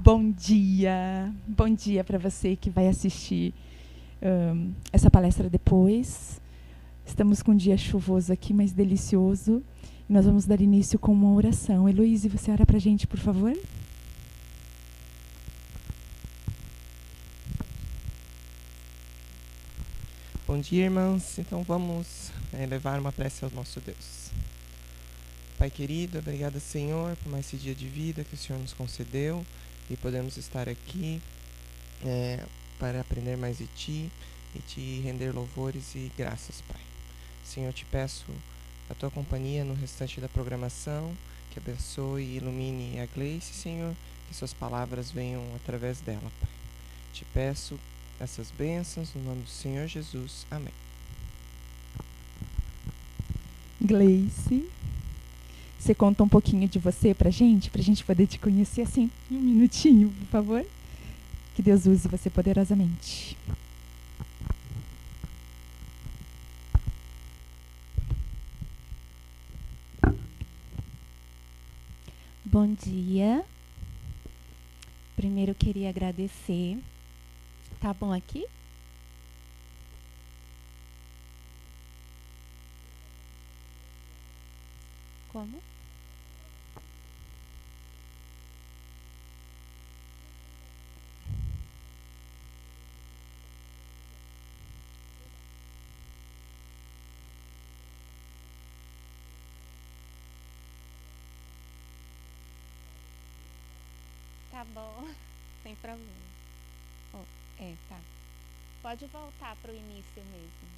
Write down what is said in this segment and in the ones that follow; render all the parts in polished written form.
Bom dia para você que vai assistir essa palestra depois. Estamos com um dia chuvoso aqui, mas delicioso. E nós vamos dar início com uma oração. Heloíse, você ora para a gente, por favor? Bom dia, irmãs. Então vamos levar uma prece ao nosso Deus. Pai querido, obrigada, Senhor, por mais esse dia de vida que o Senhor nos concedeu e podemos estar aqui para aprender mais de Ti e Te render louvores e graças, Pai. Senhor, te peço a Tua companhia no restante da programação, que abençoe e ilumine a Gleice, Senhor, que Suas palavras venham através dela, Pai. Te peço essas bênçãos no nome do Senhor Jesus. Amém. Gleice, você conta um pouquinho de você pra gente poder te conhecer assim, um minutinho, por favor? Que Deus use você poderosamente. Bom dia. Primeiro eu queria agradecer. Tá bom aqui? Como? Tá bom, sem problema. Tá. Pode voltar para o início mesmo.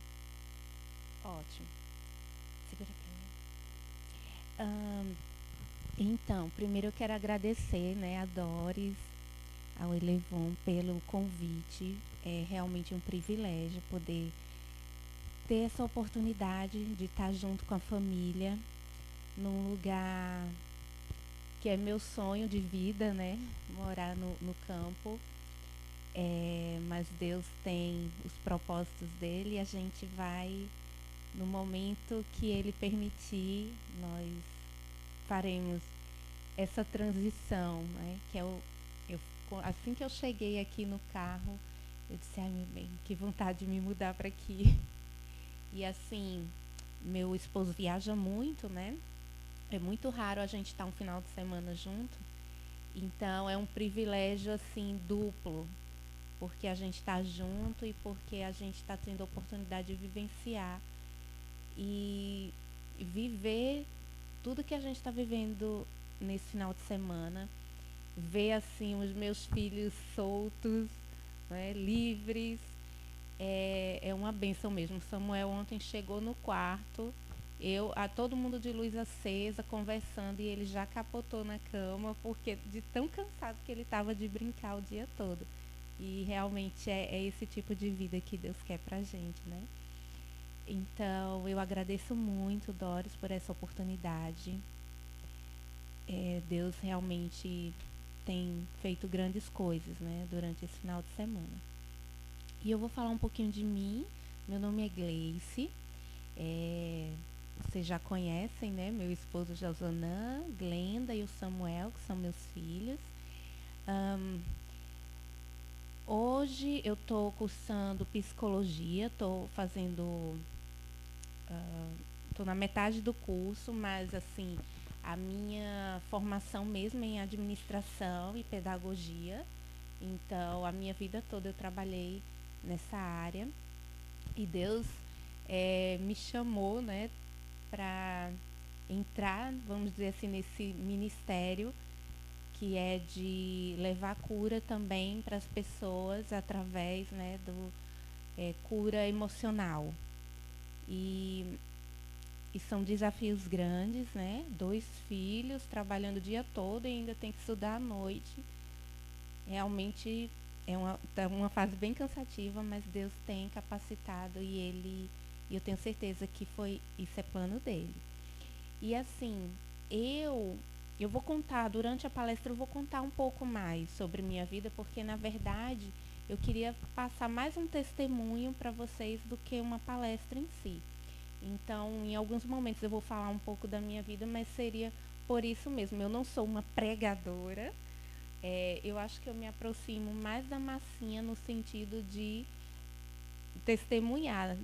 Ótimo. Segura pra mim. Então, primeiro eu quero agradecer, a Doris, ao Elevon pelo convite. É realmente um privilégio poder ter essa oportunidade de estar junto com a família num lugar que é meu sonho de vida, morar no campo. Mas Deus tem os propósitos dele e a gente vai, no momento que ele permitir, nós faremos essa transição, que assim que eu cheguei aqui no carro, eu disse, ai meu bem, que vontade de me mudar para aqui. E assim, meu esposo viaja muito, é muito raro a gente estar um final de semana junto, então é um privilégio assim duplo, porque a gente está junto e porque a gente está tendo a oportunidade de vivenciar e viver tudo que a gente está vivendo nesse final de semana, ver assim os meus filhos soltos, livres, é uma bênção mesmo. Samuel ontem chegou no quarto, todo mundo de luz acesa, conversando, e ele já capotou na cama, porque de tão cansado que ele estava de brincar o dia todo. E realmente é esse tipo de vida que Deus quer pra gente, Então, eu agradeço muito, Doris, por essa oportunidade. Deus realmente tem feito grandes coisas, durante esse final de semana. E eu vou falar um pouquinho de mim. Meu nome é Gleice. Vocês já conhecem, meu esposo Josanã, Glenda e o Samuel, que são meus filhos. Hoje eu estou cursando psicologia, estou na metade do curso, mas assim, a minha formação mesmo é em administração e pedagogia. Então, a minha vida toda eu trabalhei nessa área e Deus me chamou, para entrar, vamos dizer assim, nesse ministério que é de levar cura também para as pessoas através, do cura emocional. E são desafios grandes, 2 filhos, trabalhando o dia todo e ainda tem que estudar à noite. Realmente é uma fase bem cansativa, mas Deus tem capacitado e eu tenho certeza que isso é plano dele. E assim, eu vou contar, durante a palestra eu vou contar um pouco mais sobre minha vida, porque na verdade eu queria passar mais um testemunho para vocês do que uma palestra em si. Então, em alguns momentos eu vou falar um pouco da minha vida, mas seria por isso mesmo. Eu não sou uma pregadora, eu acho que eu me aproximo mais da massinha no sentido de testemunhar.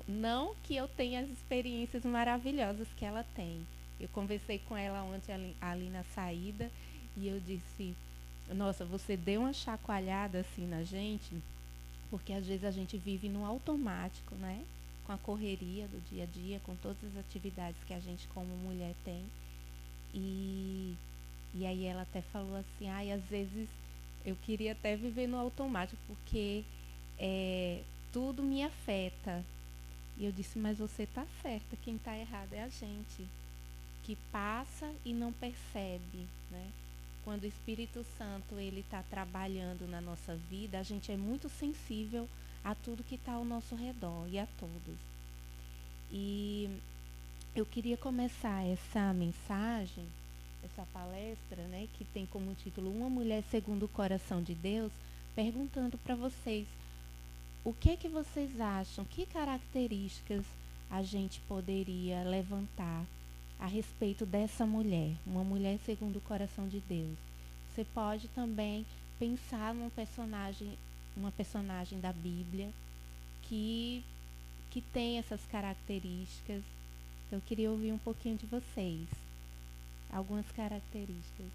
Não que eu tenha as experiências maravilhosas que ela tem. Eu conversei com ela ontem ali na saída e eu disse, nossa, você deu uma chacoalhada assim na gente, porque às vezes a gente vive no automático, né? Com a correria do dia a dia, com todas as atividades que a gente como mulher tem. E aí ela até falou assim, às vezes eu queria até viver no automático, porque tudo me afeta. E eu disse, mas você está certa, quem está errado é a gente, que passa e não percebe, né? Quando o Espírito Santo ele está trabalhando na nossa vida, a gente é muito sensível a tudo que está ao nosso redor e a todos. E eu queria começar essa mensagem, essa palestra, né, que tem como título Uma Mulher Segundo o Coração de Deus, perguntando para vocês o que vocês acham, que características a gente poderia levantar a respeito dessa mulher, uma mulher segundo o coração de Deus. Você pode também pensar num personagem, uma personagem da Bíblia que tem essas características. Então, eu queria ouvir um pouquinho de vocês. Algumas características.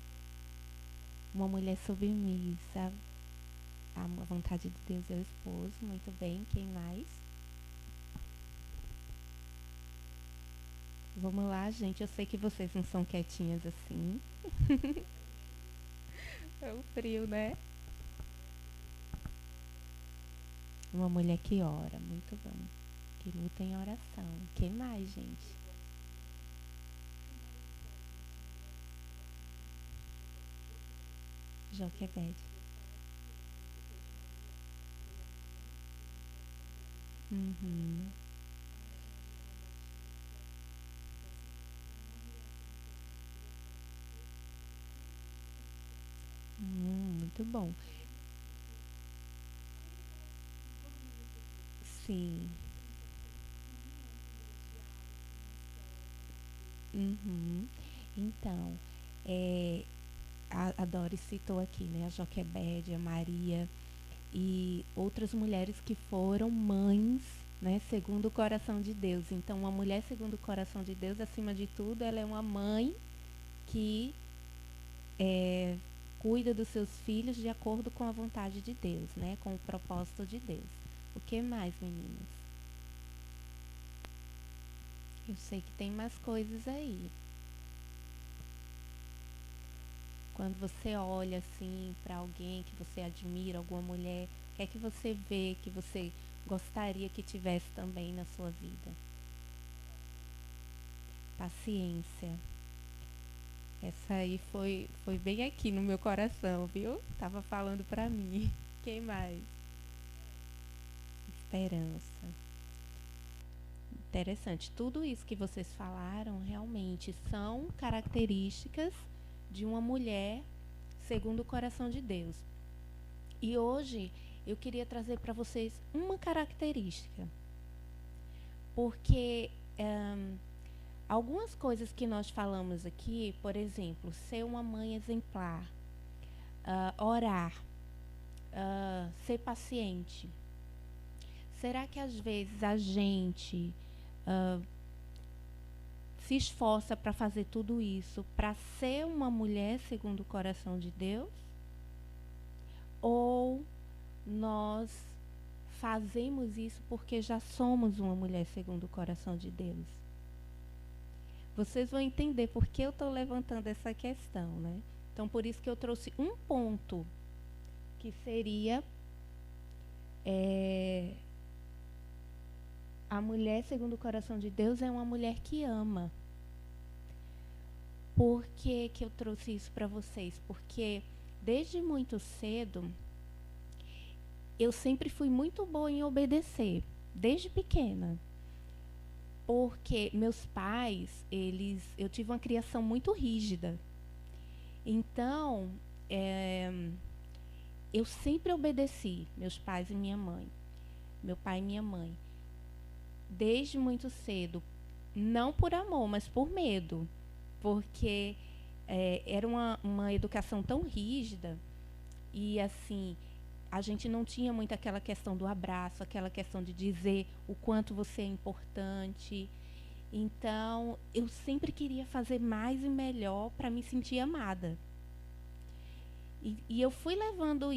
Uma mulher submissa, a vontade de Deus é o esposo. Muito bem, quem mais? Vamos lá, gente. Eu sei que vocês não são quietinhas assim. É o frio, né? Uma mulher que ora. Muito bom. Que luta em oração. Quem mais, gente? Joquebede. Uhum. Muito bom. Sim. Uhum. Então, a Doris citou aqui, né, a Joquebede, a Maria e outras mulheres que foram mães, né, segundo o coração de Deus. Então, uma mulher segundo o coração de Deus, acima de tudo, ela é uma mãe que cuida dos seus filhos de acordo com a vontade de Deus, né, com o propósito de Deus. O que mais, meninas? Eu sei que tem mais coisas aí. Quando você olha assim para alguém que você admira, alguma mulher, o que é que você vê que você gostaria que tivesse também na sua vida? Paciência. Essa aí foi bem aqui no meu coração, viu? Tava falando para mim. Quem mais? Esperança. Interessante. Tudo isso que vocês falaram realmente são características de uma mulher segundo o coração de Deus. E hoje eu queria trazer para vocês uma característica, porque algumas coisas que nós falamos aqui, por exemplo, ser uma mãe exemplar, orar, ser paciente. Será que às vezes a gente se esforça para fazer tudo isso para ser uma mulher segundo o coração de Deus? Ou nós fazemos isso porque já somos uma mulher segundo o coração de Deus? Vocês vão entender por que eu estou levantando essa questão, né? Então, por isso que eu trouxe um ponto, que seria a mulher segundo o coração de Deus é uma mulher que ama. Por que eu trouxe isso para vocês? Porque desde muito cedo eu sempre fui muito boa em obedecer, desde pequena. Porque meus pais, eu tive uma criação muito rígida. Então, eu sempre obedeci meus pais e minha mãe. Meu pai e minha mãe. Desde muito cedo. Não por amor, mas por medo. Porque era uma educação tão rígida e, assim, a gente não tinha muito aquela questão do abraço, aquela questão de dizer o quanto você é importante. Então, eu sempre queria fazer mais e melhor para me sentir amada. E eu fui levando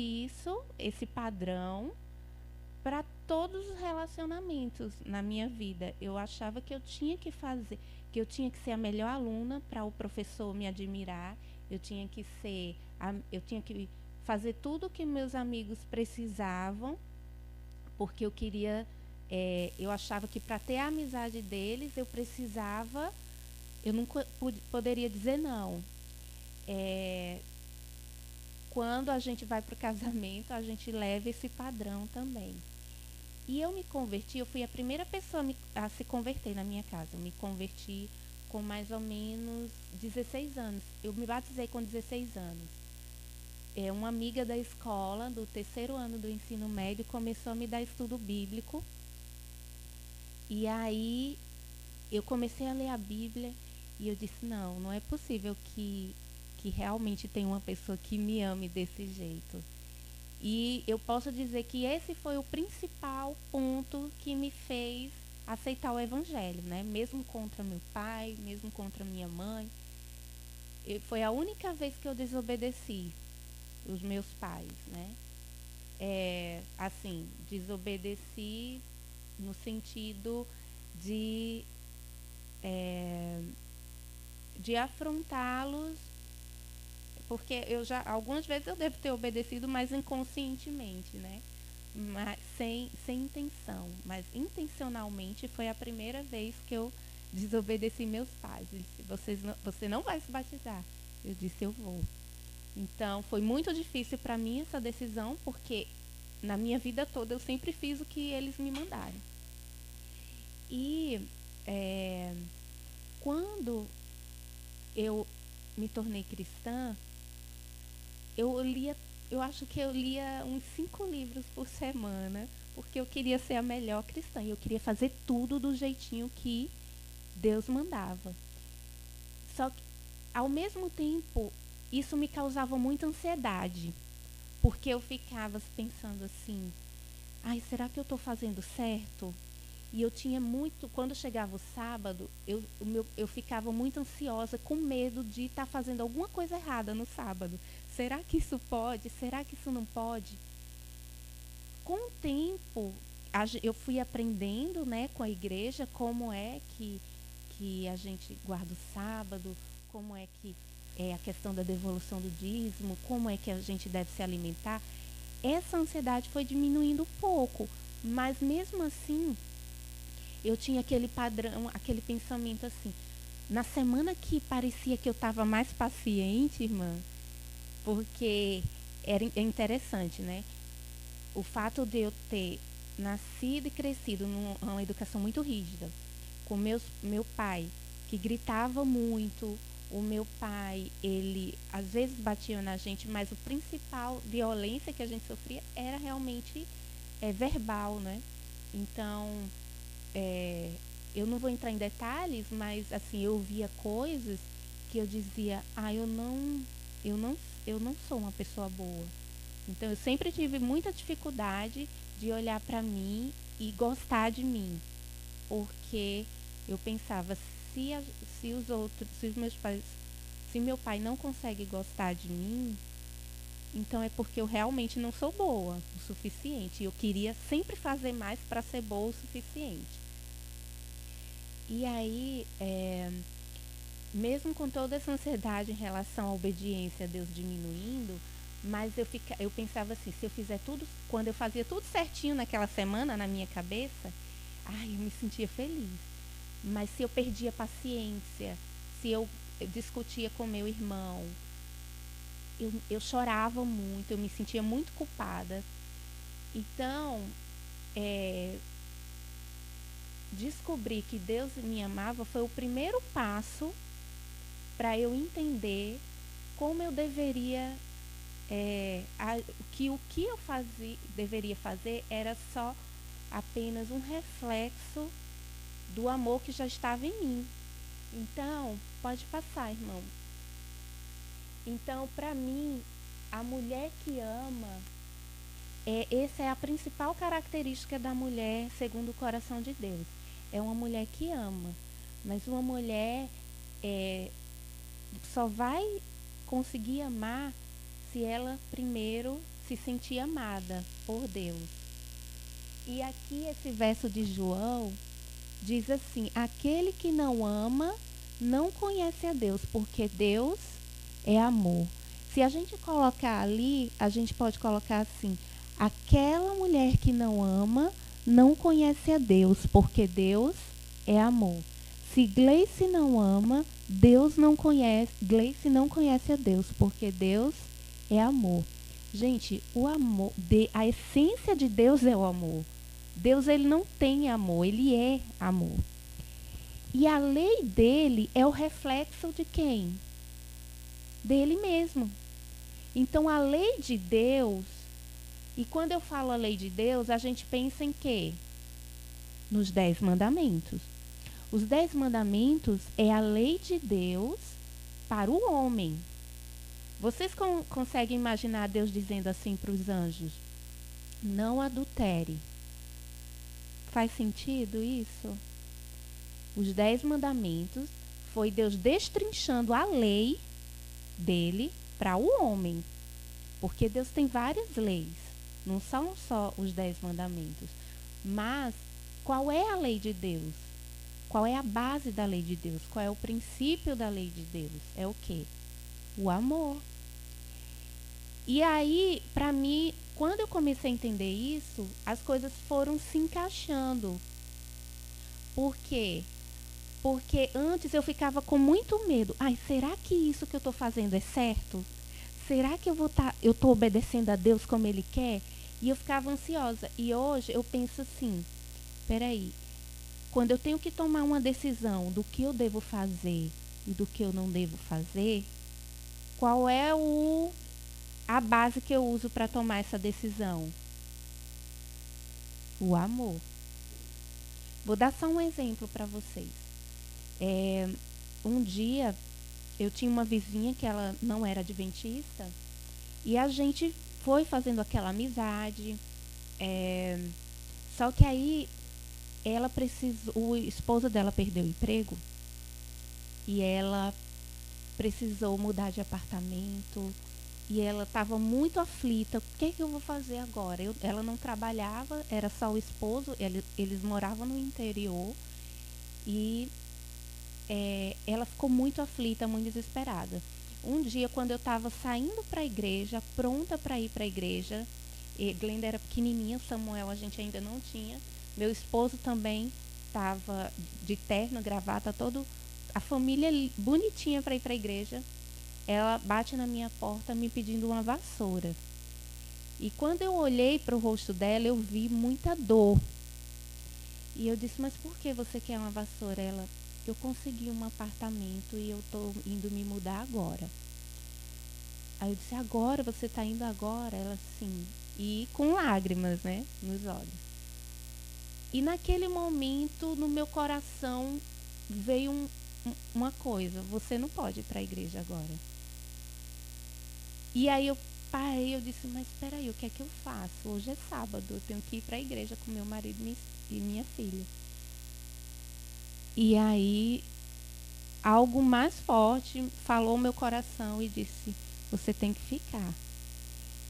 esse padrão, para todos os relacionamentos na minha vida. Eu achava que eu tinha que ser a melhor aluna para o professor me admirar. Eu tinha que fazer tudo o que meus amigos precisavam, porque eu achava que para ter a amizade deles eu nunca poderia dizer não. Quando a gente vai para o casamento, a gente leva esse padrão também. E eu me converti, eu fui a primeira pessoa a se converter na minha casa. Eu me converti com mais ou menos 16 anos. Eu me batizei com 16 anos. Uma amiga da escola, do 3º ano do ensino médio, começou a me dar estudo bíblico. E aí eu comecei a ler a Bíblia e eu disse, não é possível que realmente tenha uma pessoa que me ame desse jeito. E eu posso dizer que esse foi o principal ponto que me fez aceitar o Evangelho, né? Mesmo contra meu pai, mesmo contra minha mãe. Foi a única vez que eu desobedeci os meus pais, né? Assim, desobedeci no sentido de afrontá-los, porque algumas vezes eu devo ter obedecido, mas inconscientemente, né? Mas sem intenção. Mas intencionalmente foi a primeira vez que eu desobedeci meus pais. Eles disseram, você não vai se batizar. Eu disse, eu vou. Então, foi muito difícil para mim essa decisão, porque na minha vida toda eu sempre fiz o que eles me mandaram. E quando eu me tornei cristã, eu acho que eu lia uns 5 livros por semana, porque eu queria ser a melhor cristã. E eu queria fazer tudo do jeitinho que Deus mandava. Só que, ao mesmo tempo, isso me causava muita ansiedade, porque eu ficava pensando assim, será que eu estou fazendo certo? E eu tinha quando chegava o sábado, eu ficava muito ansiosa, com medo de estar fazendo alguma coisa errada no sábado. Será que isso pode? Será que isso não pode? Com o tempo, eu fui aprendendo, né, com a igreja como é que a gente guarda o sábado, como é que é a questão da devolução do dízimo, como é que a gente deve se alimentar. Essa ansiedade foi diminuindo um pouco, mas mesmo assim, eu tinha aquele padrão, aquele pensamento assim. Na semana que parecia que eu estava mais paciente, irmã, porque é interessante, né? O fato de eu ter nascido e crescido numa educação muito rígida, com meu pai, que gritava muito. O meu pai, ele às vezes batia na gente, mas a principal violência que a gente sofria era realmente verbal, né? Então, eu não vou entrar em detalhes, mas assim, eu via coisas que eu dizia, eu não sou uma pessoa boa. Então, eu sempre tive muita dificuldade de olhar para mim e gostar de mim, porque eu pensava, se meu pai não consegue gostar de mim, então é porque eu realmente não sou boa o suficiente. Eu queria sempre fazer mais para ser boa o suficiente. E aí, mesmo com toda essa ansiedade em relação à obediência a Deus diminuindo, mas eu pensava assim, se eu fizer tudo, quando eu fazia tudo certinho naquela semana, na minha cabeça, eu me sentia feliz. Mas se eu perdia a paciência, se eu discutia com meu irmão, eu chorava muito, eu me sentia muito culpada. Então, descobrir que Deus me amava foi o primeiro passo para eu entender como eu deveria, o que eu deveria fazer era só apenas um reflexo do amor que já estava em mim. Então, pode passar, irmão. Então, para mim, a mulher que ama, essa é a principal característica da mulher segundo o coração de Deus. É uma mulher que ama, mas uma mulher só vai conseguir amar se ela primeiro se sentir amada por Deus. E aqui esse verso de João diz assim: aquele que não ama não conhece a Deus, porque Deus é amor. Se a gente colocar ali, a gente pode colocar assim: aquela mulher que não ama não conhece a Deus, porque Deus é amor. Se Gleice não ama, Gleice não conhece a Deus, porque Deus é amor. Gente, o amor, a essência de Deus é o amor. Deus, ele não tem amor, ele é amor. E a lei dele é o reflexo de quem? Dele mesmo. Então, a lei de Deus, e quando eu falo a lei de Deus, a gente pensa em quê? Nos 10 mandamentos. Os 10 mandamentos é a lei de Deus para o homem. Vocês conseguem imaginar Deus dizendo assim para os anjos: não adultere. Faz sentido isso? Os 10 mandamentos foi Deus destrinchando a lei dele para o homem. Porque Deus tem várias leis. Não são só os 10 mandamentos. Mas qual é a lei de Deus? Qual é a base da lei de Deus? Qual é o princípio da lei de Deus? É o quê? O amor. E aí, para mim, quando eu comecei a entender isso, as coisas foram se encaixando. Por quê? Porque antes eu ficava com muito medo. Ai, será que isso que eu estou fazendo é certo? Será que eu estou obedecendo a Deus como Ele quer? E eu ficava ansiosa. E hoje eu penso assim, peraí, quando eu tenho que tomar uma decisão do que eu devo fazer e do que eu não devo fazer, qual é a base que eu uso para tomar essa decisão? O amor. Vou dar só um exemplo para vocês. Um dia eu tinha uma vizinha que ela não era adventista e a gente foi fazendo aquela amizade. Só que aí o esposo dela perdeu o emprego e ela precisou mudar de apartamento e ela estava muito aflita. O que eu vou fazer agora? Ela não trabalhava, era só o esposo, eles moravam no interior e ela ficou muito aflita, muito desesperada. Um dia, quando eu estava saindo para a igreja, pronta para ir para a igreja, Glenda era pequenininha, Samuel a gente ainda não tinha, meu esposo também estava de terno, gravata, a família bonitinha para ir para a igreja. Ela bate na minha porta me pedindo uma vassoura. E quando eu olhei para o rosto dela, eu vi muita dor. E eu disse: mas por que você quer uma vassoura? Ela: eu consegui um apartamento e eu estou indo me mudar agora. Aí eu disse: agora? Você está indo agora? Ela: sim. E com lágrimas, né, nos olhos. E naquele momento, no meu coração, veio uma coisa: você não pode ir para a igreja agora. E aí eu parei, eu disse: mas espera aí, o que é que eu faço? Hoje é sábado, eu tenho que ir para a igreja com meu marido e minha filha. E aí algo mais forte falou meu coração e disse: você tem que ficar.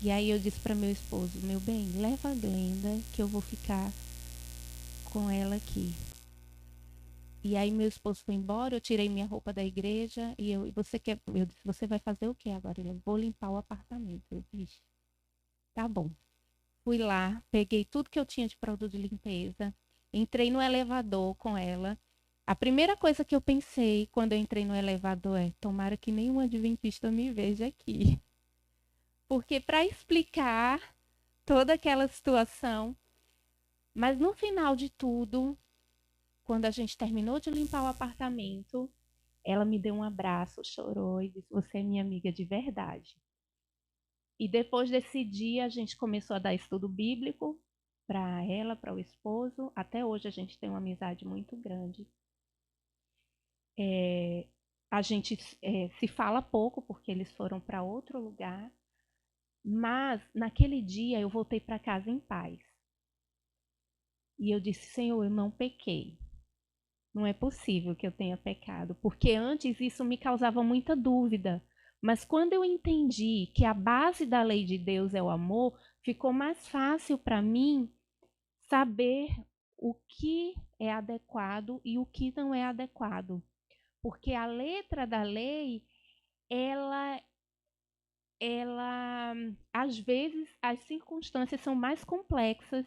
E aí eu disse para meu esposo: meu bem, leva a Glenda que eu vou ficar com ela aqui. E aí meu esposo foi embora, eu tirei minha roupa da igreja e eu disse: você vai fazer o que agora? Ele: vou limpar o apartamento. Eu disse: tá bom. Fui lá, peguei tudo que eu tinha de produto de limpeza, entrei no elevador com ela. A primeira coisa que eu pensei quando eu entrei no elevador é: tomara que nenhum adventista me veja aqui. Porque para explicar toda aquela situação, mas no final de tudo, quando a gente terminou de limpar o apartamento, ela me deu um abraço, chorou e disse: você é minha amiga de verdade. E depois desse dia, a gente começou a dar estudo bíblico para ela, para o esposo. Até hoje a gente tem uma amizade muito grande. a gente se fala pouco porque eles foram para outro lugar, mas naquele dia eu voltei para casa em paz. E eu disse, Senhor, eu não pequei. Não é possível que eu tenha pecado, porque antes isso me causava muita dúvida. Mas quando eu entendi que a base da lei de Deus é o amor, ficou mais fácil para mim saber o que é adequado e o que não é adequado. Porque a letra da lei, ela às vezes as circunstâncias são mais complexas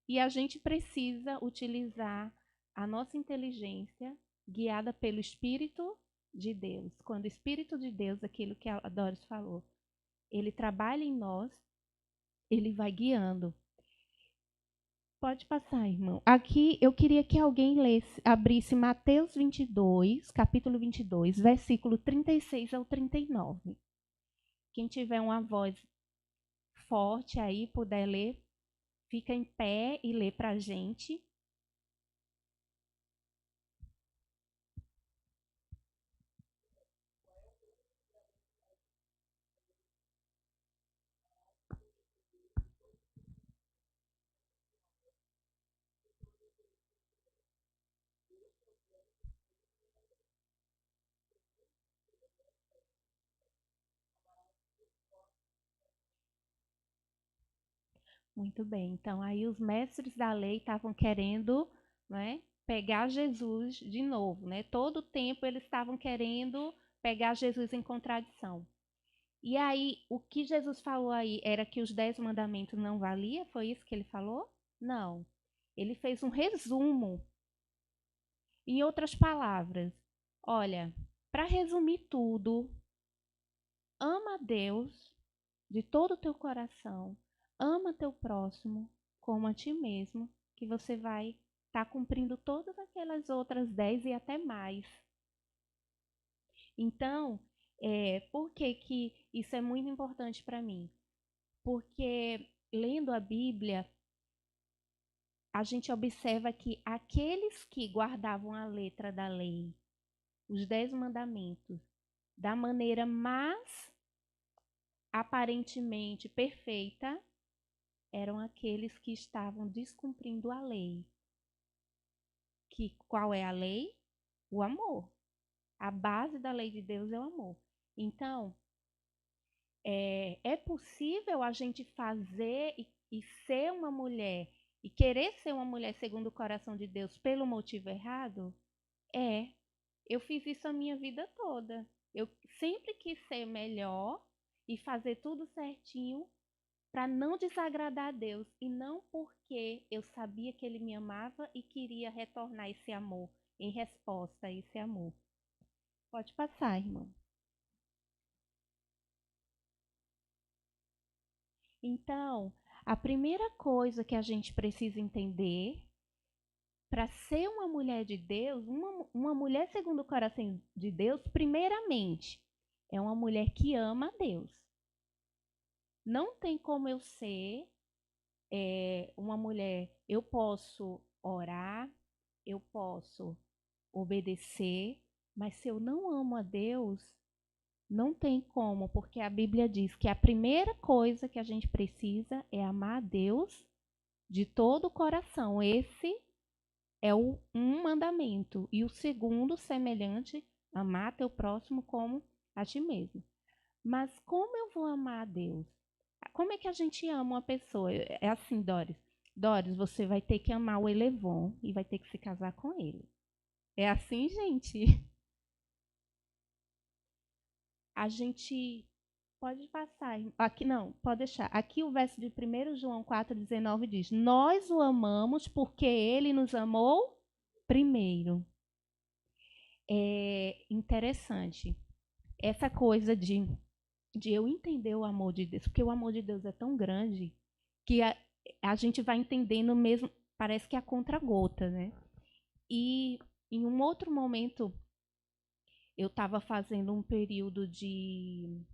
e a gente precisa utilizar a nossa inteligência guiada pelo Espírito de Deus. Quando o Espírito de Deus, aquilo que a Doris falou, ele trabalha em nós, ele vai guiando. Pode passar, irmão. Aqui eu queria que alguém lesse, abrisse Mateus 22, capítulo 22, versículo 36 ao 39. Quem tiver uma voz forte aí, puder ler, fica em pé e lê para a gente. Muito bem. Então, aí os mestres da lei estavam querendo, né, pegar Jesus de novo, né? Todo o tempo eles estavam querendo pegar Jesus em contradição. E aí, o que Jesus falou aí era que os 10 mandamentos não valia? Foi isso que ele falou? Não. Ele fez um resumo. Em outras palavras, olha, para resumir tudo, ama a Deus de todo o teu coração, ama teu próximo como a ti mesmo, que você vai estar cumprindo todas aquelas outras 10 e até mais. Então, por que que isso é muito importante para mim? Porque lendo a Bíblia, a gente observa que aqueles que guardavam a letra da lei, os 10 mandamentos, da maneira mais aparentemente perfeita, eram aqueles que estavam descumprindo a lei. Qual é a lei? O amor. A base da lei de Deus é o amor. Então, é possível a gente fazer e ser uma mulher e querer ser uma mulher segundo o coração de Deus pelo motivo errado? É. Eu fiz isso a minha vida toda. Eu sempre quis ser melhor e fazer tudo certinho para não desagradar a Deus e não porque eu sabia que Ele me amava e queria retornar esse amor em resposta a esse amor. Pode passar, irmão. Então, a primeira coisa que a gente precisa entender para ser uma mulher de Deus, uma mulher segundo o coração de Deus, primeiramente, é uma mulher que ama a Deus. Não tem como eu ser uma mulher. Eu posso orar, eu posso obedecer, mas se eu não amo a Deus, não tem como, porque a Bíblia diz que a primeira coisa que a gente precisa é amar a Deus de todo o coração. Esse é um mandamento. E o segundo, semelhante, amar teu próximo como a ti mesmo. Mas como eu vou amar a Deus? Como é que a gente ama uma pessoa? É assim, Doris. Doris, você vai ter que amar o Elevon e vai ter que se casar com ele. É assim, gente. A gente pode passar. Aqui não, pode deixar. Aqui o verso de 1 João 4,19 diz: Nós o amamos porque ele nos amou primeiro. É interessante essa coisa de eu entender o amor de Deus, porque o amor de Deus é tão grande que a gente vai entendendo mesmo, parece que é a contra-gota, né? E em um outro momento, eu estava fazendo um período de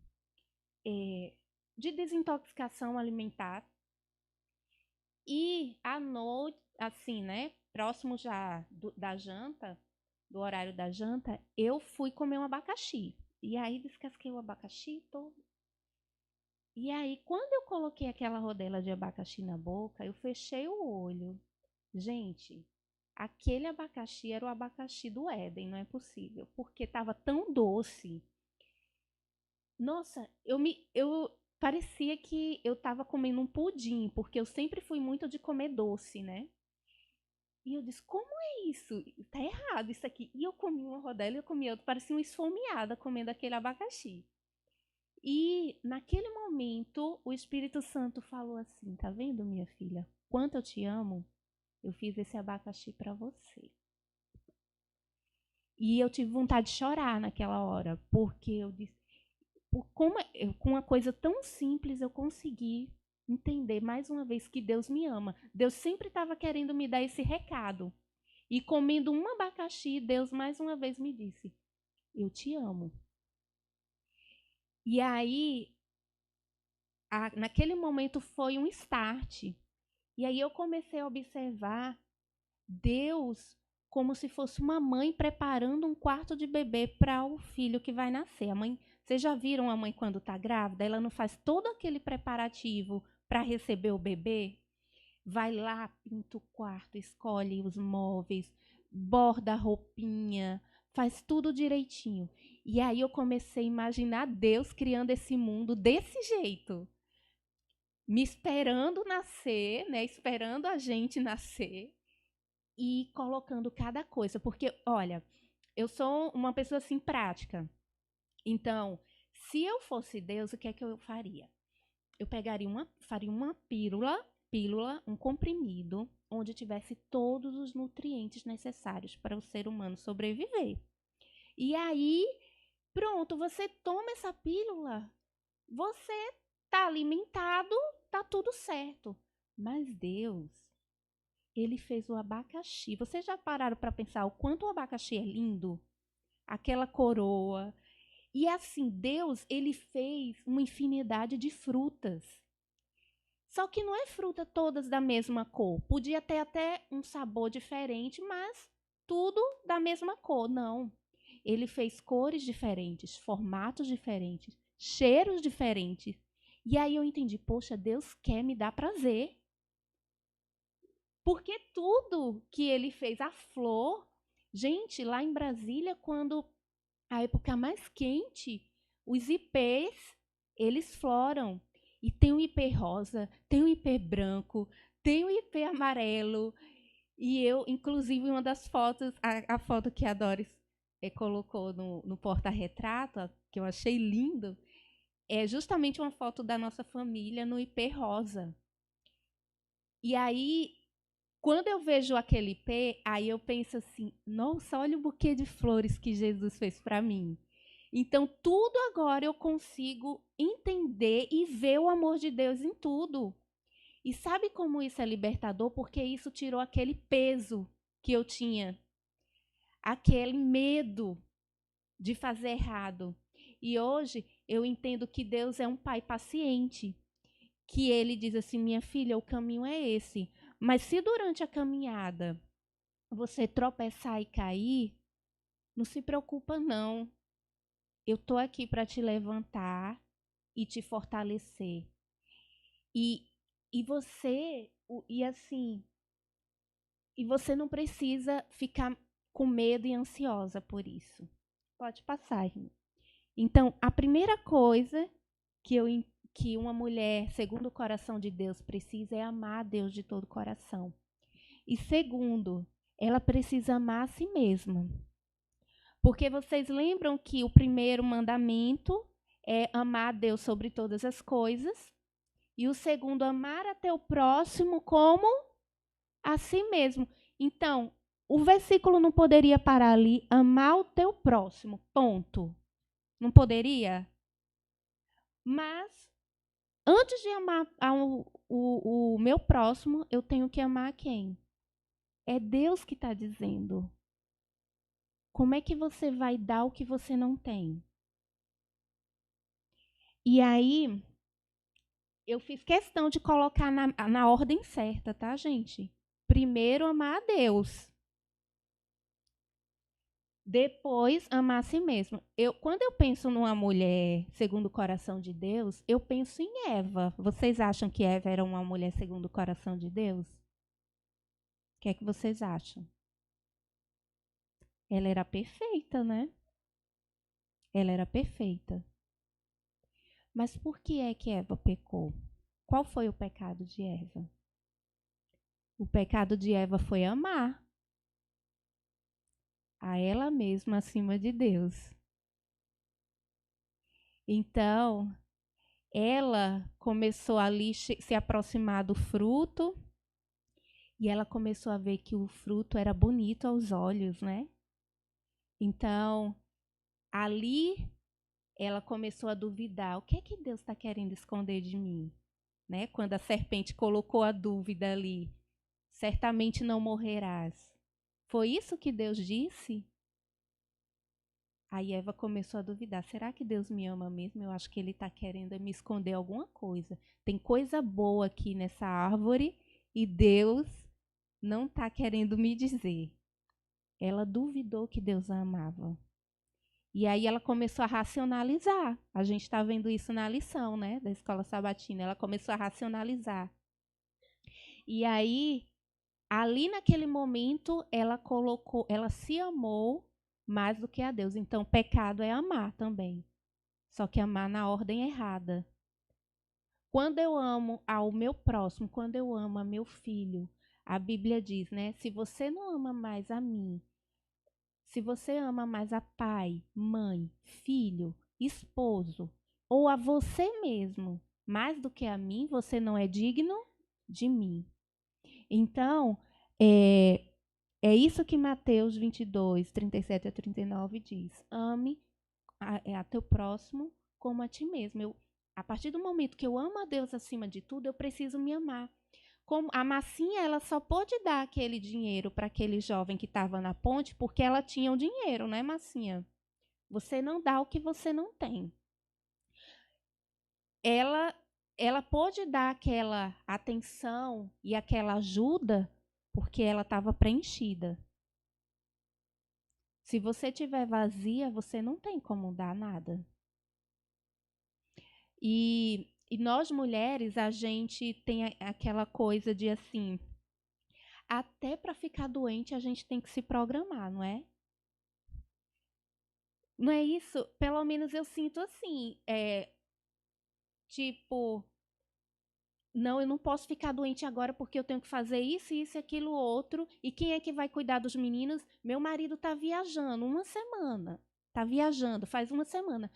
desintoxicação alimentar e à noite, assim, né? Próximo já da janta, do horário da janta, eu fui comer um abacaxi. E aí descasquei o abacaxi todo. E aí, quando eu coloquei aquela rodela de abacaxi na boca, eu fechei o olho. Gente, aquele abacaxi era o abacaxi do Éden, não é possível, porque estava tão doce. Nossa, eu parecia que eu estava comendo um pudim, porque eu sempre fui muito de comer doce, né? E eu disse, como é isso? Tá errado isso aqui. E eu comi uma rodela e eu comi outra, parecia uma esfomeada comendo aquele abacaxi. E naquele momento, o Espírito Santo falou assim, tá vendo, minha filha? Quanto eu te amo, eu fiz esse abacaxi para você. E eu tive vontade de chorar naquela hora, porque eu disse, com uma coisa tão simples eu consegui entender mais uma vez que Deus me ama. Deus sempre estava querendo me dar esse recado. E comendo um abacaxi, Deus mais uma vez me disse, eu te amo. E aí, naquele momento foi um start. E aí eu comecei a observar Deus como se fosse uma mãe preparando um quarto de bebê para o filho que vai nascer. A mãe, vocês já viram a mãe quando está grávida? Ela não faz todo aquele preparativo para receber o bebê? Vai lá, pinta o quarto, escolhe os móveis, borda a roupinha, faz tudo direitinho. E aí eu comecei a imaginar Deus criando esse mundo desse jeito. Me esperando nascer, né? Esperando a gente nascer e colocando cada coisa. Porque, olha, eu sou uma pessoa assim prática. Então, se eu fosse Deus, o que é que eu faria? Eu faria uma pílula, um comprimido, onde tivesse todos os nutrientes necessários para o ser humano sobreviver. E aí, pronto, você toma essa pílula, você está alimentado, está tudo certo. Mas Deus, Ele fez o abacaxi. Vocês já pararam para pensar o quanto o abacaxi é lindo? Aquela coroa. E assim, Deus, Ele fez uma infinidade de frutas. Só que não é fruta todas da mesma cor. Podia ter até um sabor diferente, mas tudo da mesma cor. Não. Ele fez cores diferentes, formatos diferentes, cheiros diferentes. E aí eu entendi, poxa, Deus quer me dar prazer. Porque tudo que ele fez, a flor, gente, lá em Brasília, quando a época mais quente, os ipês, eles floram. E tem o ipê rosa, tem o ipê branco, tem o ipê amarelo. E eu, inclusive, uma das fotos, a foto que a Doris colocou no porta-retrato, que eu achei lindo, é justamente uma foto da nossa família no ipê rosa. E aí, quando eu vejo aquele ipê, aí eu penso assim, nossa, olha o buquê de flores que Jesus fez para mim. Então, tudo agora eu consigo entender e ver o amor de Deus em tudo. E sabe como isso é libertador? Porque isso tirou aquele peso que eu tinha, aquele medo de fazer errado. E hoje eu entendo que Deus é um pai paciente, que ele diz assim, minha filha, o caminho é esse. Mas se durante a caminhada você tropeçar e cair, não se preocupa não. Eu estou aqui para te levantar e te fortalecer. E você, e você não precisa ficar com medo e ansiosa por isso. Pode passar, irmã. Então, a primeira coisa que uma mulher, segundo o coração de Deus, precisa é amar a Deus de todo o coração. E segundo, ela precisa amar a si mesma. Porque vocês lembram que o primeiro mandamento é amar a Deus sobre todas as coisas. E o segundo, amar a teu próximo como a si mesmo. Então, o versículo não poderia parar ali, amar o teu próximo, ponto. Não poderia? Mas, antes de amar o meu próximo, eu tenho que amar quem? É Deus que está dizendo. Como é que você vai dar o que você não tem? E aí, eu fiz questão de colocar na ordem certa, tá, gente? Primeiro, amar a Deus. Depois, amar a si mesmo. Quando eu penso numa mulher segundo o coração de Deus, eu penso em Eva. Vocês acham que Eva era uma mulher segundo o coração de Deus? O que é que vocês acham? Ela era perfeita, né? Ela era perfeita. Mas por que é que Eva pecou? Qual foi o pecado de Eva? O pecado de Eva foi amar a ela mesma acima de Deus. Então, ela começou ali se aproximar do fruto e ela começou a ver que o fruto era bonito aos olhos, né? Então, ali ela começou a duvidar. O que é que Deus está querendo esconder de mim? Né? Quando a serpente colocou a dúvida ali, certamente não morrerás. Foi isso que Deus disse? Aí Eva começou a duvidar. Será que Deus me ama mesmo? Eu acho que Ele está querendo me esconder alguma coisa. Tem coisa boa aqui nessa árvore e Deus não está querendo me dizer. Ela duvidou que Deus a amava. E aí ela começou a racionalizar. A gente está vendo isso na lição, né, da escola sabatina. Ela começou a racionalizar. E aí, ali naquele momento, ela se amou mais do que a Deus. Então, pecado é amar também. Só que amar na ordem errada. Quando eu amo ao meu próximo, quando eu amo a meu filho, a Bíblia diz, né? Se você não ama mais a mim, se você ama mais a pai, mãe, filho, esposo, ou a você mesmo, mais do que a mim, você não é digno de mim. Então, é isso que Mateus 22, 37 a 39 diz. Ame a teu próximo como a ti mesmo. A partir do momento que eu amo a Deus acima de tudo, eu preciso me amar. Como a Massinha, ela só pôde dar aquele dinheiro para aquele jovem que estava na ponte porque ela tinha o dinheiro, né, Massinha? Você não dá o que você não tem. Ela pôde dar aquela atenção e aquela ajuda porque ela estava preenchida. Se você estiver vazia, você não tem como dar nada. E nós mulheres, a gente tem aquela coisa de assim, até para ficar doente a gente tem que se programar, não é? Não é isso? Pelo menos eu sinto assim, tipo, não, eu não posso ficar doente agora porque eu tenho que fazer isso, isso e aquilo outro. E quem é que vai cuidar dos meninos? Meu marido está viajando uma semana. Está viajando faz uma semana.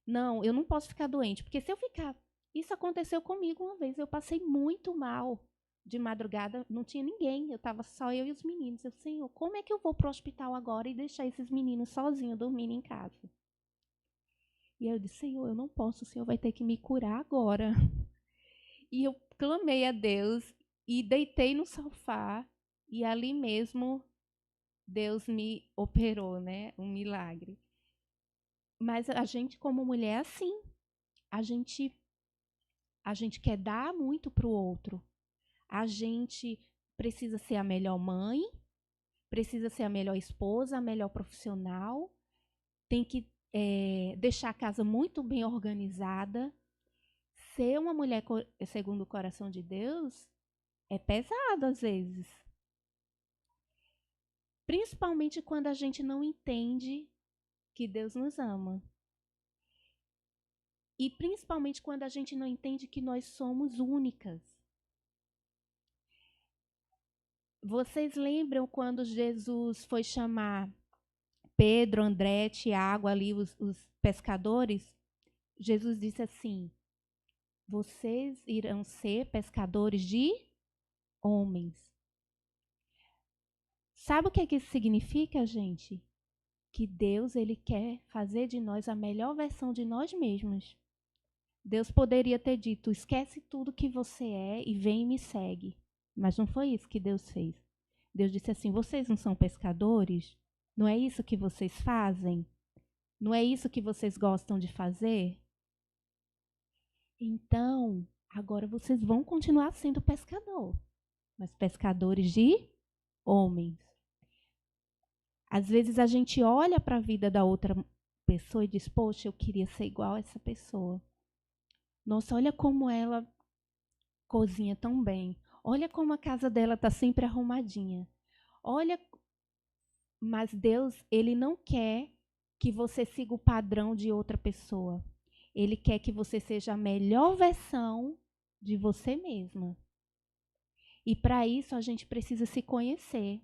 Não, eu não posso ficar doente, porque se eu ficar... Isso aconteceu comigo uma vez, eu passei muito mal. De madrugada, não tinha ninguém, eu estava só eu e os meninos. Eu, Senhor, como é que eu vou para o hospital agora e deixar esses meninos sozinhos dormindo em casa? E eu disse, Senhor, eu não posso, o Senhor vai ter que me curar agora. E eu clamei a Deus e deitei no sofá e ali mesmo Deus me operou, né? Um milagre. Mas a gente como mulher é assim. A gente quer dar muito para o outro. A gente precisa ser a melhor mãe, precisa ser a melhor esposa, a melhor profissional. Tem que deixar a casa muito bem organizada. Ser uma mulher segundo o coração de Deus é pesado às vezes. Principalmente quando a gente não entende que Deus nos ama. E principalmente quando a gente não entende que nós somos únicas. Vocês lembram quando Jesus foi chamar Pedro, André, Tiago, ali os pescadores? Jesus disse assim, vocês irão ser pescadores de homens. Sabe o que isso significa, gente? Que Deus, Ele quer fazer de nós a melhor versão de nós mesmos. Deus poderia ter dito, esquece tudo que você é e vem e me segue. Mas não foi isso que Deus fez. Deus disse assim, vocês não são pescadores? Não é isso que vocês fazem? Não é isso que vocês gostam de fazer? Então, agora vocês vão continuar sendo pescador, mas pescadores de homens. Às vezes a gente olha para a vida da outra pessoa e diz, poxa, eu queria ser igual a essa pessoa. Nossa, olha como ela cozinha tão bem. Olha como a casa dela está sempre arrumadinha. Olha, mas Deus, ele não quer que você siga o padrão de outra pessoa. Ele quer que você seja a melhor versão de você mesma. E para isso a gente precisa se conhecer.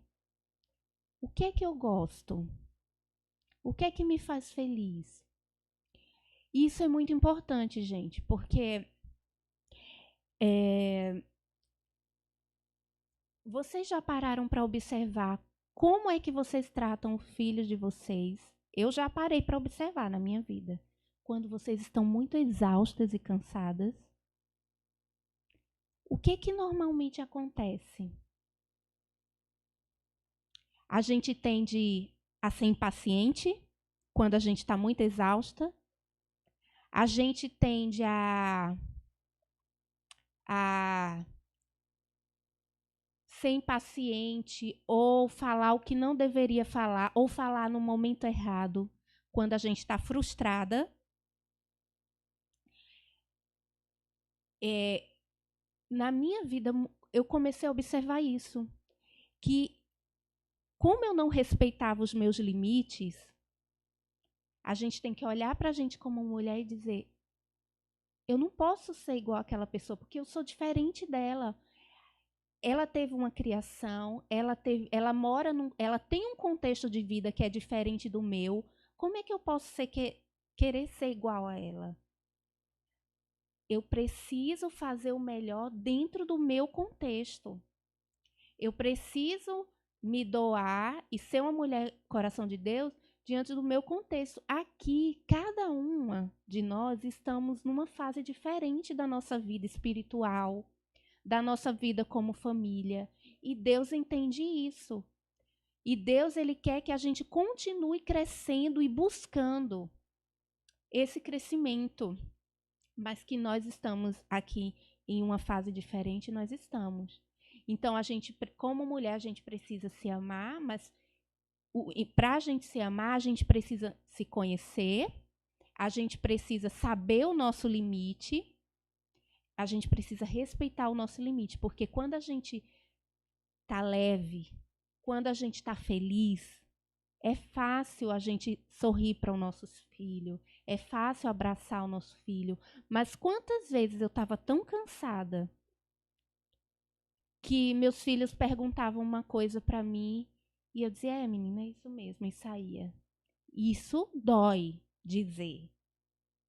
O que é que eu gosto? O que é que me faz feliz? Isso é muito importante, gente, porque vocês já pararam para observar como é que vocês tratam os filhos de vocês? Eu já parei para observar na minha vida. Quando vocês estão muito exaustas e cansadas, o que que normalmente acontece? A gente tende a ser impaciente quando a gente está muito exausta. A gente tende a ser impaciente ou falar o que não deveria falar ou falar no momento errado quando a gente está frustrada. Na minha vida, eu comecei a observar isso, que como eu não respeitava os meus limites, a gente tem que olhar para a gente como mulher e dizer, eu não posso ser igual àquela pessoa, porque eu sou diferente dela. Ela teve uma criação, ela tem um contexto de vida que é diferente do meu. Como é que eu posso querer ser igual a ela? Eu preciso fazer o melhor dentro do meu contexto. Eu preciso me doar e ser uma mulher coração de Deus diante do meu contexto. Aqui, cada uma de nós estamos numa fase diferente da nossa vida espiritual, da nossa vida como família. E Deus entende isso. E Deus, ele quer que a gente continue crescendo e buscando esse crescimento. Mas que nós estamos aqui em uma fase diferente, nós estamos. Então, a gente, como mulher, a gente precisa se amar, mas para a gente se amar, a gente precisa se conhecer, a gente precisa saber o nosso limite, a gente precisa respeitar o nosso limite, porque quando a gente está leve, quando a gente está feliz, é fácil a gente sorrir para o nosso filho, é fácil abraçar o nosso filho, mas quantas vezes eu estava tão cansada que meus filhos perguntavam uma coisa para mim e eu dizia, menina, é isso mesmo, e saía. Isso dói dizer,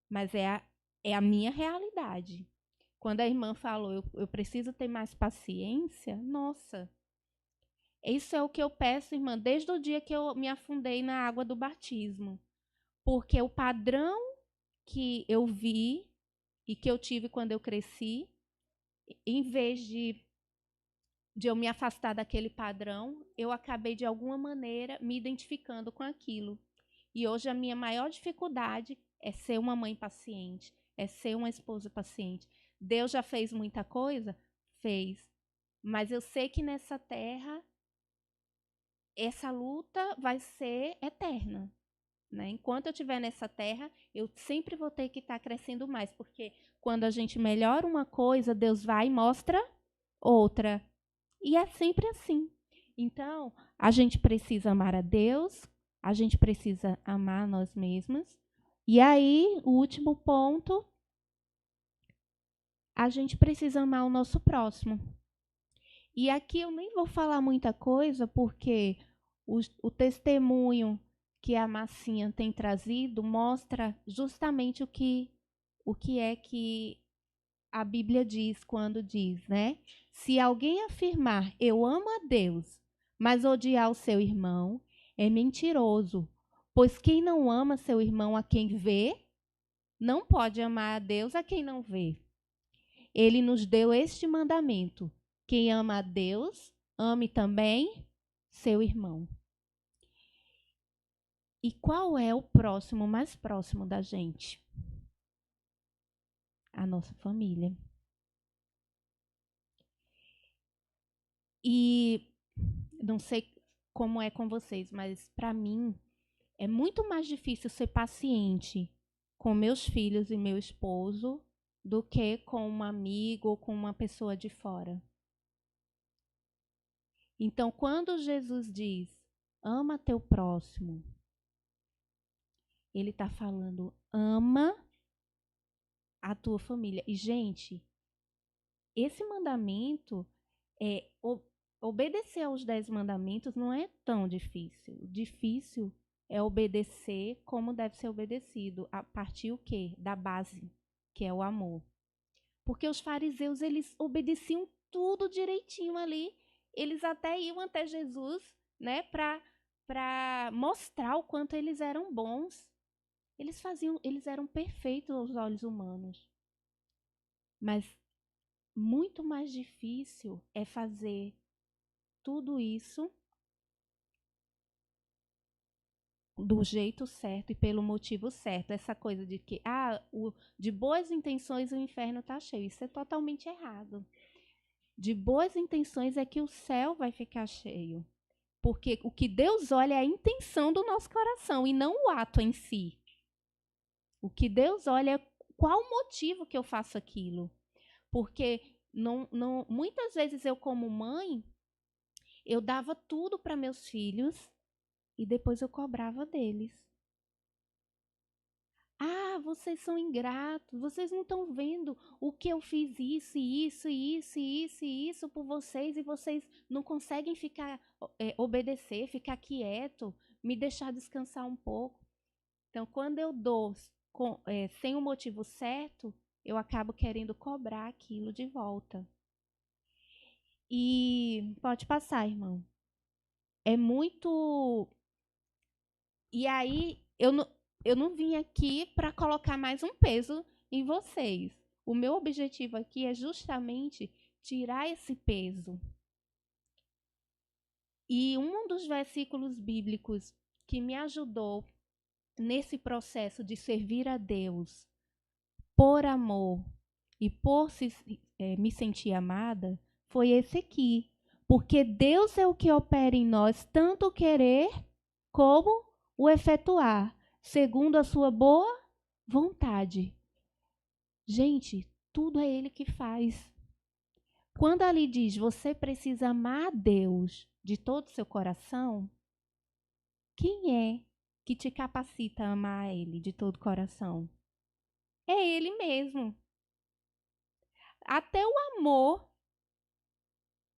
mas é a minha realidade. Quando a irmã falou, eu preciso ter mais paciência, nossa, isso é o que eu peço, irmã, desde o dia que eu me afundei na água do batismo. Porque o padrão que eu vi e que eu tive quando eu cresci, em vez de eu me afastar daquele padrão, eu acabei, de alguma maneira, me identificando com aquilo. E hoje a minha maior dificuldade é ser uma mãe paciente, é ser uma esposa paciente. Deus já fez muita coisa? Fez. Mas eu sei que nessa terra, essa luta vai ser eterna. Né? Enquanto eu estiver nessa terra, eu sempre vou ter que estar crescendo mais, porque quando a gente melhora uma coisa, Deus vai e mostra outra. E é sempre assim. Então, a gente precisa amar a Deus, a gente precisa amar nós mesmas. E aí, o último ponto, a gente precisa amar o nosso próximo. E aqui eu nem vou falar muita coisa, porque o testemunho que a Massinha tem trazido mostra justamente o que é que a Bíblia diz quando diz, né? Se alguém afirmar, eu amo a Deus, mas odiar o seu irmão, é mentiroso. Pois quem não ama seu irmão a quem vê, não pode amar a Deus a quem não vê. Ele nos deu este mandamento: quem ama a Deus, ame também seu irmão. E qual é o próximo, mais próximo da gente? A nossa família. E não sei como é com vocês, mas para mim é muito mais difícil ser paciente com meus filhos e meu esposo do que com um amigo ou com uma pessoa de fora. Então, quando Jesus diz, ama teu próximo, ele está falando, ama a tua família. E, gente, esse mandamento, obedecer aos 10 mandamentos não é tão difícil. Difícil é obedecer como deve ser obedecido. A partir o quê? Da base, que é o amor. Porque os fariseus, eles obedeciam tudo direitinho ali. Eles até iam até Jesus, né, para mostrar o quanto eles eram bons. Eles eram perfeitos aos olhos humanos. Mas muito mais difícil é fazer tudo isso do jeito certo e pelo motivo certo. Essa coisa de que de boas intenções o inferno está cheio. Isso é totalmente errado. De boas intenções é que o céu vai ficar cheio. Porque o que Deus olha é a intenção do nosso coração e não o ato em si. O que Deus olha é qual o motivo que eu faço aquilo. Porque muitas vezes eu, como mãe, eu dava tudo para meus filhos e depois eu cobrava deles. Vocês são ingratos, vocês não estão vendo o que eu fiz isso por vocês e vocês não conseguem obedecer, ficar quieto, me deixar descansar um pouco. Então, quando eu dou sem o motivo certo, eu acabo querendo cobrar aquilo de volta. E pode passar, irmão. É muito... E aí, eu não vim aqui para colocar mais um peso em vocês. O meu objetivo aqui é justamente tirar esse peso. E um dos versículos bíblicos que me ajudou nesse processo de servir a Deus por amor e por me sentir amada foi esse aqui. Porque Deus é o que opera em nós tanto o querer como o efetuar, segundo a sua boa vontade. Gente, tudo é Ele que faz. Quando ali diz, você precisa amar a Deus de todo o seu coração, quem é que te capacita a amar a Ele de todo o coração? É Ele mesmo. Até o amor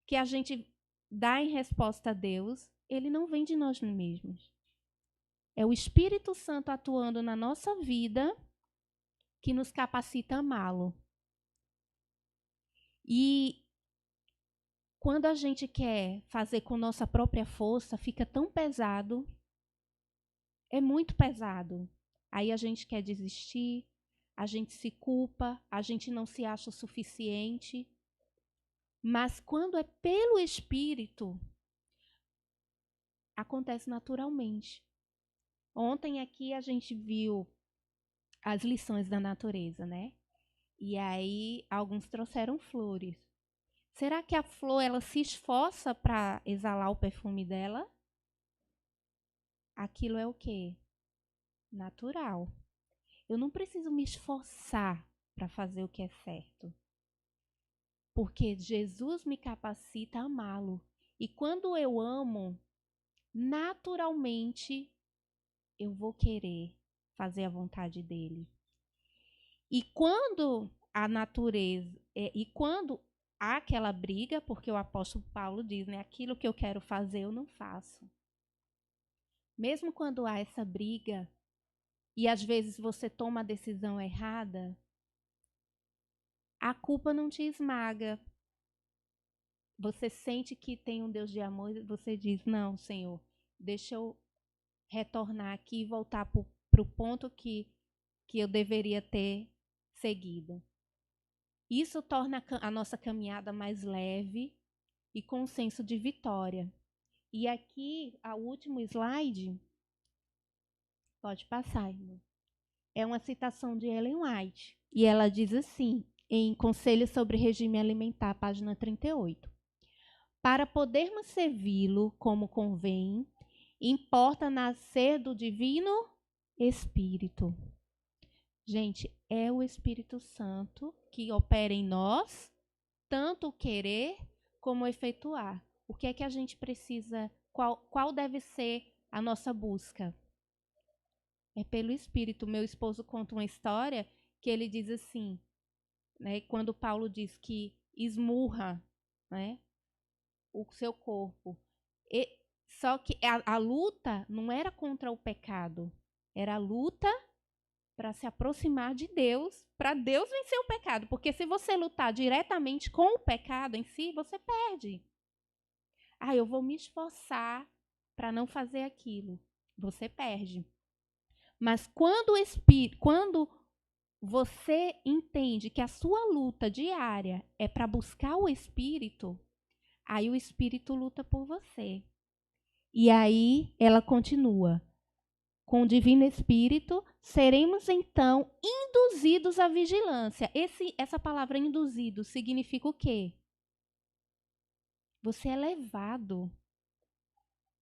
que a gente dá em resposta a Deus, ele não vem de nós mesmos. É o Espírito Santo atuando na nossa vida que nos capacita a amá-lo. E quando a gente quer fazer com nossa própria força, fica tão pesado. É muito pesado. Aí a gente quer desistir, a gente se culpa, a gente não se acha o suficiente. Mas quando é pelo Espírito, acontece naturalmente. Ontem aqui a gente viu as lições da natureza, né? E aí alguns trouxeram flores. Será que a flor ela se esforça para exalar o perfume dela? Aquilo é o quê? Natural. Eu não preciso me esforçar para fazer o que é certo. Porque Jesus me capacita a amá-lo. E quando eu amo, naturalmente eu vou querer fazer a vontade dele. E quando a natureza, e quando há aquela briga, porque o apóstolo Paulo diz, né, aquilo que eu quero fazer eu não faço. Mesmo quando há essa briga, e às vezes você toma a decisão errada, a culpa não te esmaga. Você sente que tem um Deus de amor e você diz, não, Senhor, deixa eu retornar aqui e voltar para o ponto que eu deveria ter seguido. Isso torna a nossa caminhada mais leve e com um senso de vitória. E aqui, o último slide, pode passar, irmão. É uma citação de Ellen White. E ela diz assim, em Conselhos sobre Regime Alimentar, página 38. Para podermos servi-lo como convém, importa nascer do Divino Espírito. Gente, é o Espírito Santo que opera em nós, tanto o querer como o efetuar. O que é que a gente precisa, qual deve ser a nossa busca? É pelo Espírito. Meu esposo conta uma história que ele diz assim, né, quando Paulo diz que esmurra, né, o seu corpo. Só que a luta não era contra o pecado, era a luta para se aproximar de Deus, para Deus vencer o pecado. Porque se você lutar diretamente com o pecado em si, você perde. Eu vou me esforçar para não fazer aquilo. Você perde. Mas quando você entende que a sua luta diária é para buscar o Espírito, aí o Espírito luta por você. E aí ela continua. Com o Divino Espírito, seremos então induzidos à vigilância. Essa palavra induzido significa o quê? Você é levado.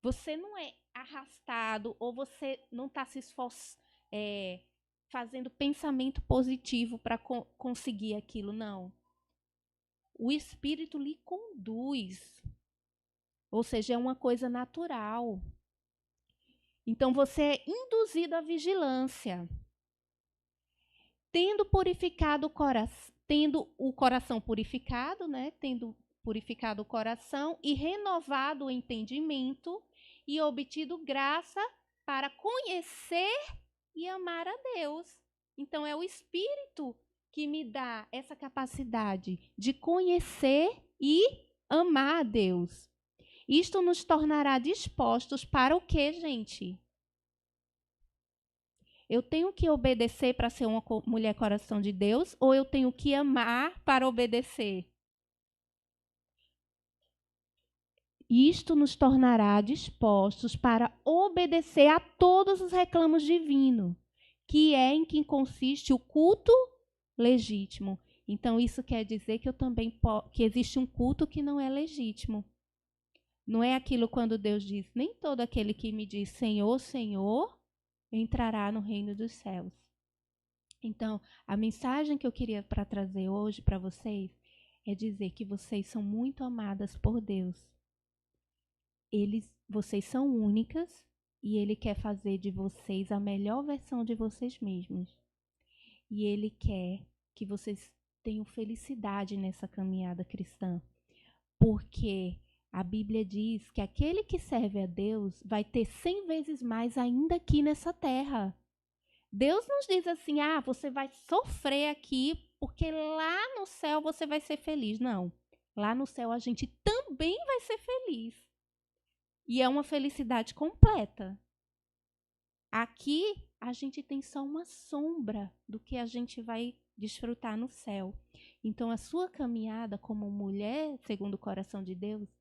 Você não é arrastado ou você não está se esforçando, fazendo pensamento positivo para conseguir aquilo, não. O Espírito lhe conduz. Ou seja, é uma coisa natural. Então, você é induzido à vigilância. Tendo o coração purificado, né? Tendo purificado o coração e renovado o entendimento e obtido graça para conhecer e amar a Deus. Então, é o Espírito que me dá essa capacidade de conhecer e amar a Deus. Isto nos tornará dispostos para o quê, gente? Eu tenho que obedecer para ser uma mulher coração de Deus ou eu tenho que amar para obedecer? Isto nos tornará dispostos para obedecer a todos os reclamos divinos, que é em que consiste o culto legítimo. Então, isso quer dizer que que existe um culto que não é legítimo. Não é aquilo quando Deus diz, nem todo aquele que me diz Senhor, Senhor, entrará no reino dos céus. Então, a mensagem que eu queria para trazer hoje para vocês é dizer que vocês são muito amadas por Deus. Vocês são únicas e Ele quer fazer de vocês a melhor versão de vocês mesmos. E Ele quer que vocês tenham felicidade nessa caminhada cristã. Porque a Bíblia diz que aquele que serve a Deus vai ter 100 vezes mais ainda aqui nessa terra. Deus nos diz assim, você vai sofrer aqui, porque lá no céu você vai ser feliz. Não, lá no céu a gente também vai ser feliz. E é uma felicidade completa. Aqui a gente tem só uma sombra do que a gente vai desfrutar no céu. Então a sua caminhada como mulher, segundo o coração de Deus,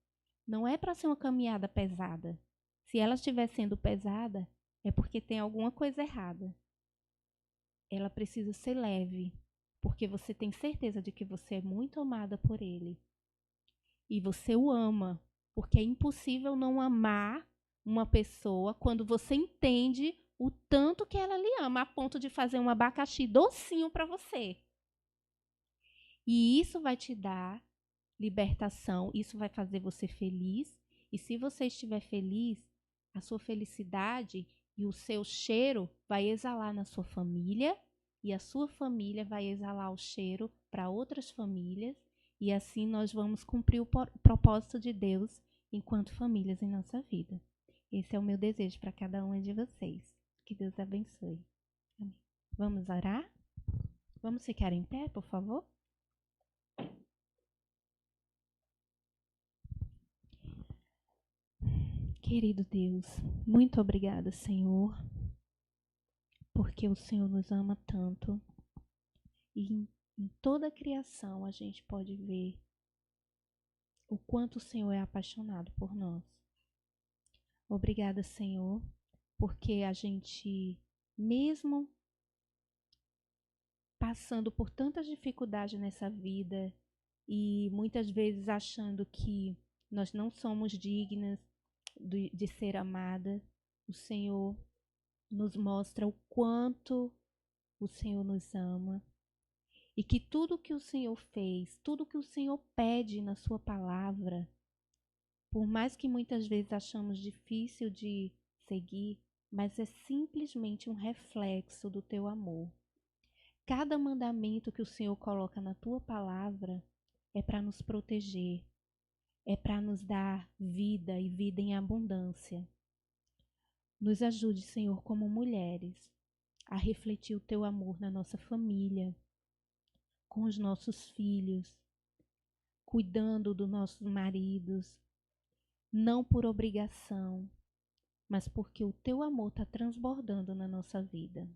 não é para ser uma caminhada pesada. Se ela estiver sendo pesada, é porque tem alguma coisa errada. Ela precisa ser leve, porque você tem certeza de que você é muito amada por Ele. E você o ama, porque é impossível não amar uma pessoa quando você entende o tanto que ela lhe ama, a ponto de fazer um abacaxi docinho para você. E isso vai te dar libertação, isso vai fazer você feliz. E se você estiver feliz, a sua felicidade e o seu cheiro vai exalar na sua família, e a sua família vai exalar o cheiro para outras famílias, e assim nós vamos cumprir o propósito de Deus enquanto famílias em nossa vida. Esse é o meu desejo para cada uma de vocês. Que Deus abençoe. Amém. Vamos orar? Vamos ficar em pé, por favor? Querido Deus, muito obrigada, Senhor, porque o Senhor nos ama tanto. E em toda a criação a gente pode ver o quanto o Senhor é apaixonado por nós. Obrigada, Senhor, porque a gente, mesmo passando por tantas dificuldades nessa vida e muitas vezes achando que nós não somos dignas de ser amadas. O Senhor nos mostra o quanto o Senhor nos ama e que tudo que o Senhor fez, tudo que o Senhor pede na sua palavra, por mais que muitas vezes achamos difícil de seguir, mas é simplesmente um reflexo do teu amor. Cada mandamento que o Senhor coloca na tua palavra é para nos proteger, é para nos dar vida e vida em abundância. Nos ajude, Senhor, como mulheres, a refletir o teu amor na nossa família, com os nossos filhos, cuidando dos nossos maridos, não por obrigação, mas porque o teu amor está transbordando na nossa vida.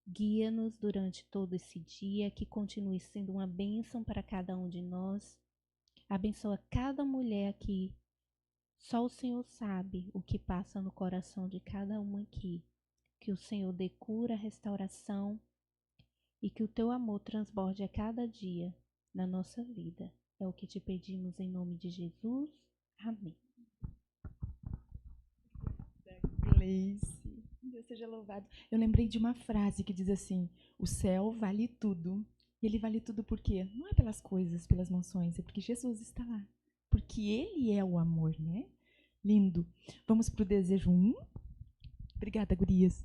Guia-nos durante todo esse dia, que continue sendo uma bênção para cada um de nós. Abençoa cada mulher aqui. Só o Senhor sabe o que passa no coração de cada uma aqui. Que o Senhor dê cura, restauração e que o teu amor transborde a cada dia na nossa vida. É o que te pedimos em nome de Jesus. Amém. Gleice, Deus seja louvado. Eu lembrei de uma frase que diz assim: o céu vale tudo. E ele vale tudo por quê? Não é pelas coisas, pelas mansões, é porque Jesus está lá. Porque ele é o amor, né? Lindo. Vamos para o desejo 1. Obrigada, gurias.